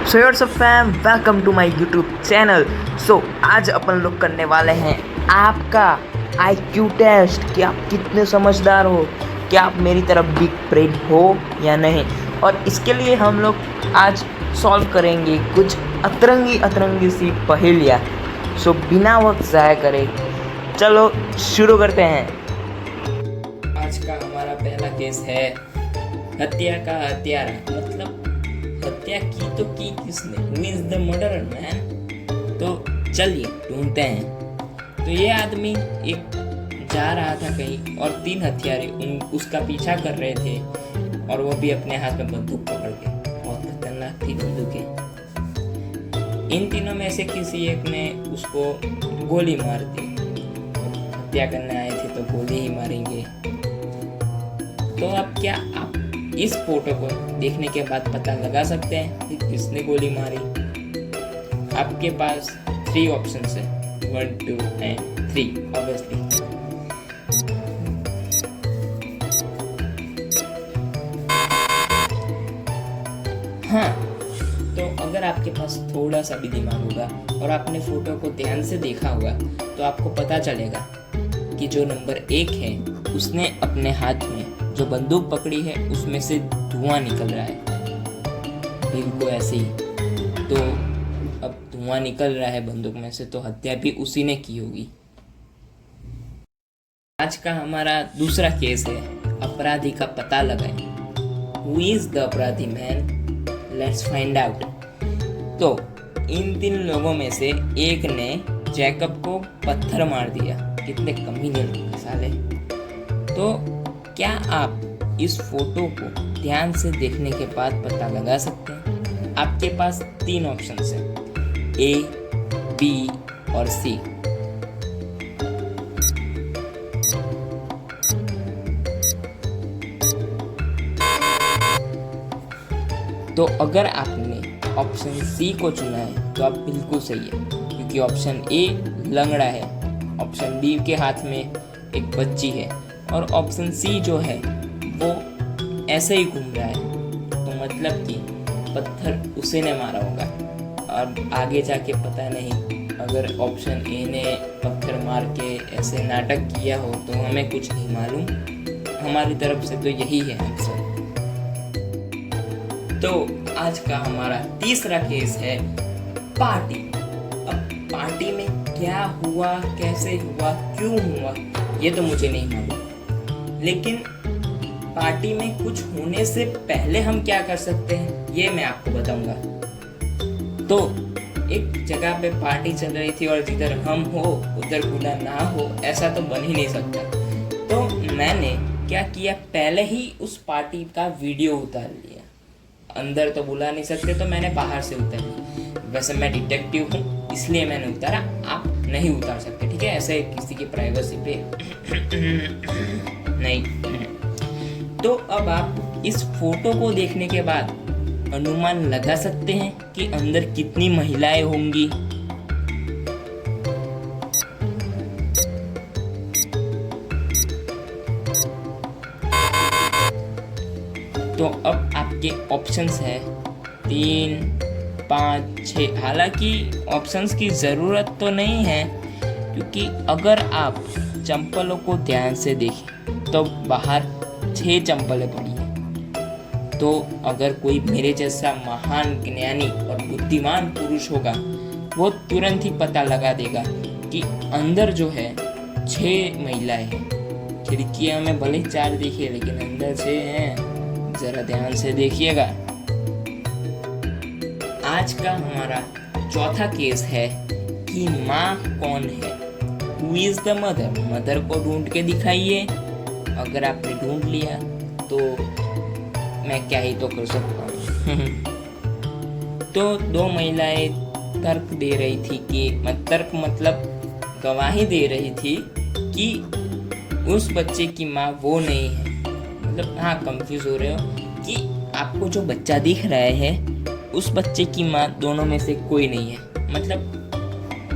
So what's up fam, welcome to my YouTube channel. So आज अपन लोग करने वाले हैं आपका IQ टेस्ट कि आप कितने समझदार हो, क्या आप मेरी तरफ बिग ब्रेन हो या नहीं। और इसके लिए हम लोग आज सॉल्व करेंगे कुछ अतरंगी सी पहेलियाँ। सो बिना वक्त ज़ाया करे चलो शुरू करते हैं। आज का हमारा पहला केस है हत्या का हत्यारा। मतलब हत्या की तो की किसने? Who is the murderer man? तो चलिए ढूंढते हैं। तो ये आदमी एक जा रहा था कहीं और तीन हत्यारे उसका पीछा कर रहे थे और वो भी अपने हाथ में बंदूक पकड़ के। बहुत खतरनाक थी बंदूकें। इन तीनों में से किसी एक ने उसको गोली मार दी। हत्या करने आए थे तो गोली ही मारेंगे। तो अब क्या आप इस फोटो को देखने के बाद पता लगा सकते हैं कि किसने गोली मारी? आपके पास 3 ऑप्शंस है, 1, 2 एंड 3 ऑब्वियसली। हाँ, तो अगर आपके पास थोड़ा सा भी दिमाग होगा और आपने फोटो को ध्यान से देखा होगा तो आपको पता चलेगा कि जो नंबर 1 है उसने अपने हाथ में जो बंदूक पकड़ी है उसमें से धुआं निकल रहा है, बिल्कुल ऐसे ही। तो अब धुआं निकल रहा है बंदूक में से, तो हत्या भी उसी ने की होगी। आज का हमारा दूसरा केस है अपराधी का पता लगाएं। Who is the अपराधी मैन? Let's find out. तो इन 3 लोगों में से एक ने जैकब को पत्थर मार दिया। कितने कमीने लोग साले। तो क्या आप इस फोटो को ध्यान से देखने के बाद पता लगा सकते हैं? आपके पास 3 ऑप्शंस हैं, A, B और C। तो अगर आपने ऑप्शन C को चुना है तो आप बिल्कुल सही है, क्योंकि ऑप्शन A लंगड़ा है, ऑप्शन B के हाथ में एक बच्ची है और ऑप्शन C जो है वो ऐसे ही घूम रहा है। तो मतलब कि पत्थर उसी ने मारा होगा। और आगे जाके पता नहीं, अगर ऑप्शन A ने पत्थर मार के ऐसे नाटक किया हो तो हमें कुछ नहीं मालूम। हमारी तरफ से तो यही है आंसर। तो आज का हमारा तीसरा केस है पार्टी। अब पार्टी में क्या हुआ, कैसे हुआ, क्यों हुआ, ये तो मुझे नहीं मालूम। लेकिन पार्टी में कुछ होने से पहले हम क्या कर सकते हैं ये मैं आपको बताऊंगा। तो एक जगह पे पार्टी चल रही थी और जिधर हम हो उधर बुला ना हो, ऐसा तो बन ही नहीं सकता। तो मैंने क्या किया, पहले ही उस पार्टी का वीडियो उतार लिया। अंदर तो बुला नहीं सकते तो मैंने बाहर से उतार लिया। वैसे मैं डिटेक्टिव हूँ इसलिए मैंने उतारा, आप नहीं उतार सकते, ठीक है? ऐसे किसी की प्राइवेसी पे नहीं। तो अब आप इस फोटो को देखने के बाद अनुमान लगा सकते हैं कि अंदर कितनी महिलाएं होंगी। तो अब आपके ऑप्शंस है 3, 5, 6। हालांकि ऑप्शंस की ज़रूरत तो नहीं है, क्योंकि अगर आप चंपलों को ध्यान से देखें तो बाहर 6 चंपलें पड़ी हैं। तो अगर कोई मेरे जैसा महान ज्ञानी और बुद्धिमान पुरुष होगा वो तुरंत ही पता लगा देगा कि अंदर जो है 6 महिलाएं हैं। खिड़कियां में भले 4 दिखे लेकिन अंदर 6 हैं। जरा ध्यान से देखिएगा। आज का हमारा चौथा केस है कि माँ कौन है? Who is the mother? Mother को ढूंढ के दिखाइए। अगर आपने ढूंढ लिया तो मैं क्या ही तो कर सकता हूँ। तो 2 महिलाएं तर्क दे रही थी कि तर्क मतलब गवाही दे रही थी कि उस बच्चे की माँ वो नहीं है। मतलब हाँ, कंफ्यूज हो रहे हो कि आपको जो बच्चा दिख रहा है उस बच्चे की माँ दोनों में से कोई नहीं है। मतलब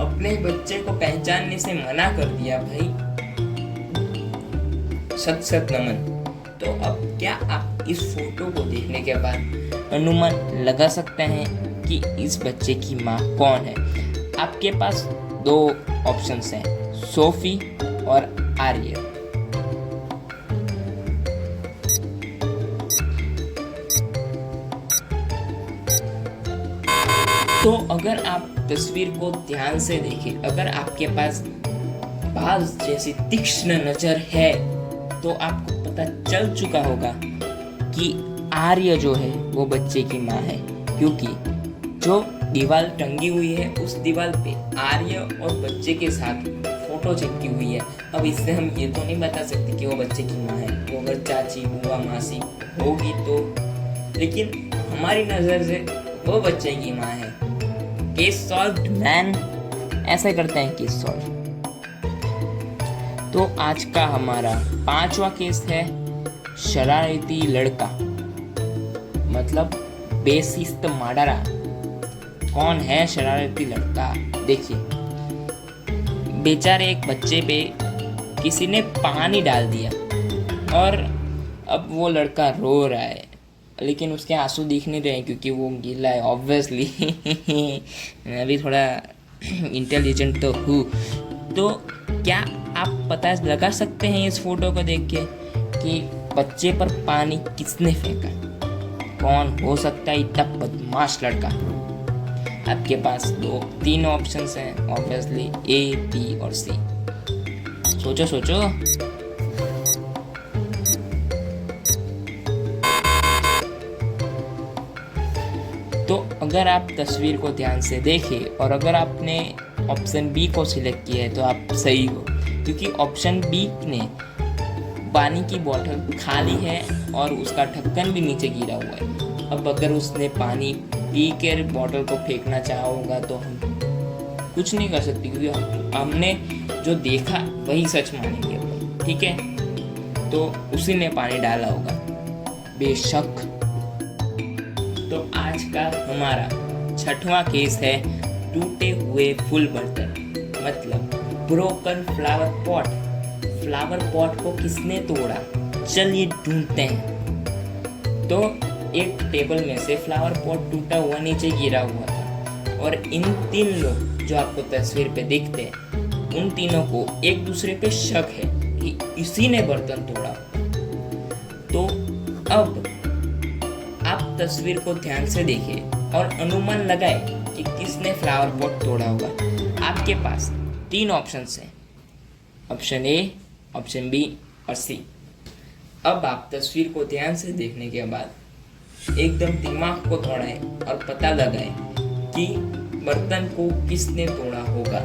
अपने बच्चे को पहचानने से मना कर दिया भाई। सत सत नमन। तो अब क्या आप इस फोटो को देखने के बाद अनुमान लगा सकते हैं कि इस बच्चे की माँ कौन है। आपके पास दो ऑप्शंस हैं, सोफी और आर्य। तो अगर आप तस्वीर को ध्यान से देखें, अगर आपके पास बाज जैसी तीक्ष्ण नजर है तो आपको पता चल चुका होगा कि आर्य जो है वो बच्चे की माँ है, क्योंकि जो दीवार टंगी हुई है उस दीवार पे आर्य और बच्चे के साथ फोटो चिपकी हुई है। अब इससे हम ये तो नहीं बता सकते कि वो बच्चे की माँ है, वो अगर चाची बुआ मासी होगी तो, लेकिन हमारी नज़र से वो बच्चे की माँ है। केस सॉल्व्ड मैन, ऐसे करते हैं केस सॉल्व। तो आज का हमारा 5वां केस है शरारती लड़का, मतलब बेशिस्त माडरा। कौन है शरारती लड़का? देखिए, बेचारे एक बच्चे पे किसी ने पानी डाल दिया और अब वो लड़का रो रहा है, लेकिन उसके आंसू दिख नहीं रहे हैं क्योंकि वो गीला है ऑब्वियसली। मैं भी थोड़ा इंटेलिजेंट तो हूँ। तो क्या आप पता लगा सकते हैं इस फोटो को देख के कि बच्चे पर पानी किसने फेंका? कौन हो सकता है इतना बदमाश लड़का? आपके पास 3 ऑप्शंस हैं ऑब्वियसली, ए, बी और सी। सोचो सोचो। तो अगर आप तस्वीर को ध्यान से देखें और अगर आपने ऑप्शन बी को सिलेक्ट किया है तो आप सही हो, क्योंकि ऑप्शन बी ने पानी की बोतल खाली है और उसका ढक्कन भी नीचे गिरा हुआ है। अब अगर उसने पानी पी कर बोतल को फेंकना चाहा होगा तो हम कुछ नहीं कर सकते, क्योंकि हमने जो देखा वही सच मानेंगे, ठीक है? तो उसी ने पानी डाला होगा बेशक। तो आज का हमारा 6वां केस है टूटे हुए फूल बर्तन, मतलब broken flower pot. Flower pot को किसने तोड़ा? चलिए ढूंढते हैं। तो एक टेबल में से फ्लावर पॉट टूटा हुआ नीचे गिरा हुआ था और इन 3 लोग जो आपको तस्वीर पे दिखते हैं, उन तीनों को एक दूसरे पे शक है कि इसी ने बर्तन तोड़ा। तो अब आप तस्वीर को ध्यान से देखें और अनुमान लगाएं कि किसने फ्लावर पॉट तोड़ा होगा। आपके पास 3 ऑप्शंस हैं, ऑप्शन ए, ऑप्शन बी और सी। अब आप तस्वीर को ध्यान से देखने के बाद एकदम दिमाग को दौड़ाएं और पता लगाएं कि बर्तन को किसने तोड़ा होगा।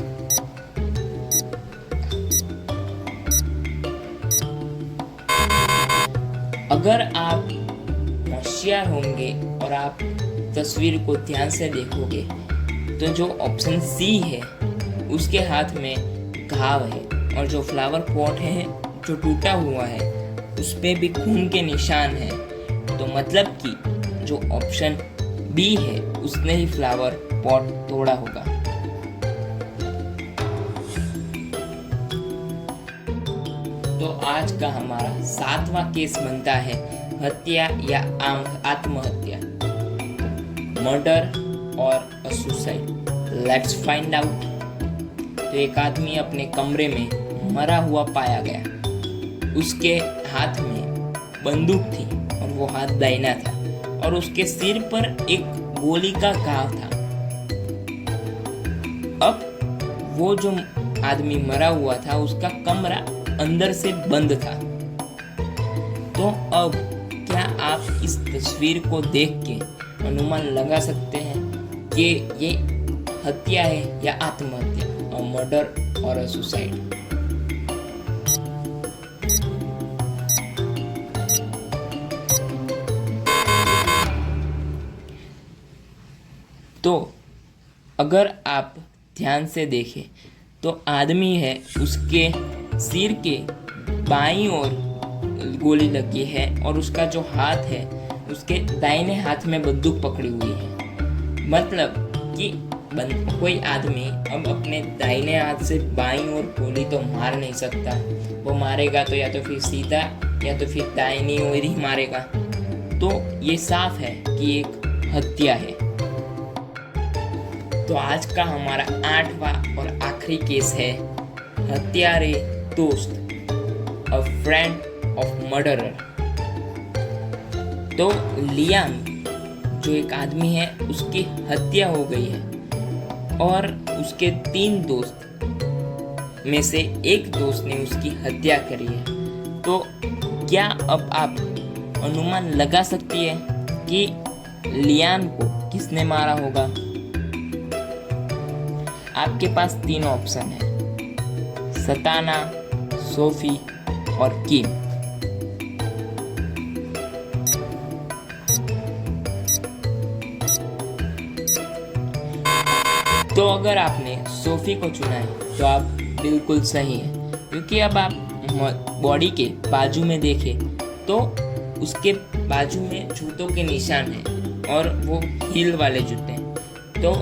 अगर आप होशियार होंगे और आप तस्वीर को ध्यान से देखोगे तो जो ऑप्शन सी है उसके हाथ में घाव है और जो फ्लावर पॉट है जो टूटा हुआ है उस पे भी खून के निशान हैं। तो मतलब कि जो ऑप्शन बी है उसने ही फ्लावर पॉट तोड़ा होगा। तो आज का हमारा 7वां केस बनता है हत्या या आत्महत्या, मर्डर और सुसाइड। Let's find out. तो एक आदमी अपने कमरे में मरा हुआ पाया गया। उसके हाथ में बंदूक थी और वो हाथ दाहिना था और उसके सिर पर एक गोली का घाव था। अब वो जो आदमी मरा हुआ था उसका कमरा अंदर से बंद था। तो अब क्या आप इस तस्वीर को देख के अनुमान लगा सकते हैं कि ये हत्या है या आत्महत्या, मर्डर और सुसाइड? तो अगर आप ध्यान से देखें तो आदमी है, उसके सिर के बाईं ओर गोली लगी है और उसका जो हाथ है उसके दाहिने हाथ में बंदूक पकड़ी हुई है। मतलब कि कोई आदमी अब अपने दाहिने हाथ से बाईं ओर गोली तो मार नहीं सकता। वो मारेगा तो या तो फिर सीधा या तो फिर दाहिनी ओर ही मारेगा। तो ये साफ है कि एक हत्या है। तो आज का हमारा 8वां और आखिरी केस है हत्यारे दोस्त, अ फ्रेंड ऑफ मर्डरर। तो लियाम जो एक आदमी है उसकी हत्या हो गई है और उसके 3 दोस्त में से एक दोस्त ने उसकी हत्या करी है। तो क्या अब आप अनुमान लगा सकती है कि लियाम को किसने मारा होगा? आपके पास 3 ऑप्शन है, सताना, सोफी और किम। तो अगर आपने सोफी को चुना है तो आप बिल्कुल सही हैं, क्योंकि अब आप बॉडी के बाजू में देखें तो उसके बाजू में जूतों के निशान हैं और वो हील वाले जूते हैं। तो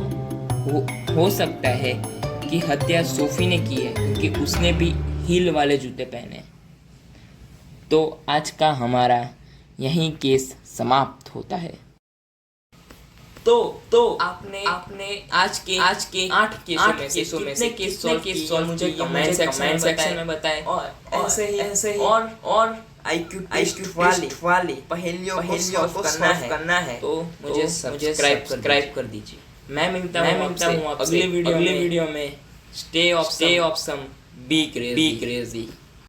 हो सकता है कि हत्या सोफी ने की है, क्योंकि उसने भी हील वाले जूते पहने हैं। तो आज का हमारा यही केस समाप्त होता है। तो आपने आज के 8 केसों में से कितने केस सॉल्व मुझे कमेंट सेक्शन में बताएं। और ऐसे ही और IQ वाली पहेलियों को सॉल्व करना है तो मुझे सब्सक्राइब कर दीजिए। मैं मिलता हूँ अगले वीडियो में। Stay awesome, be crazy.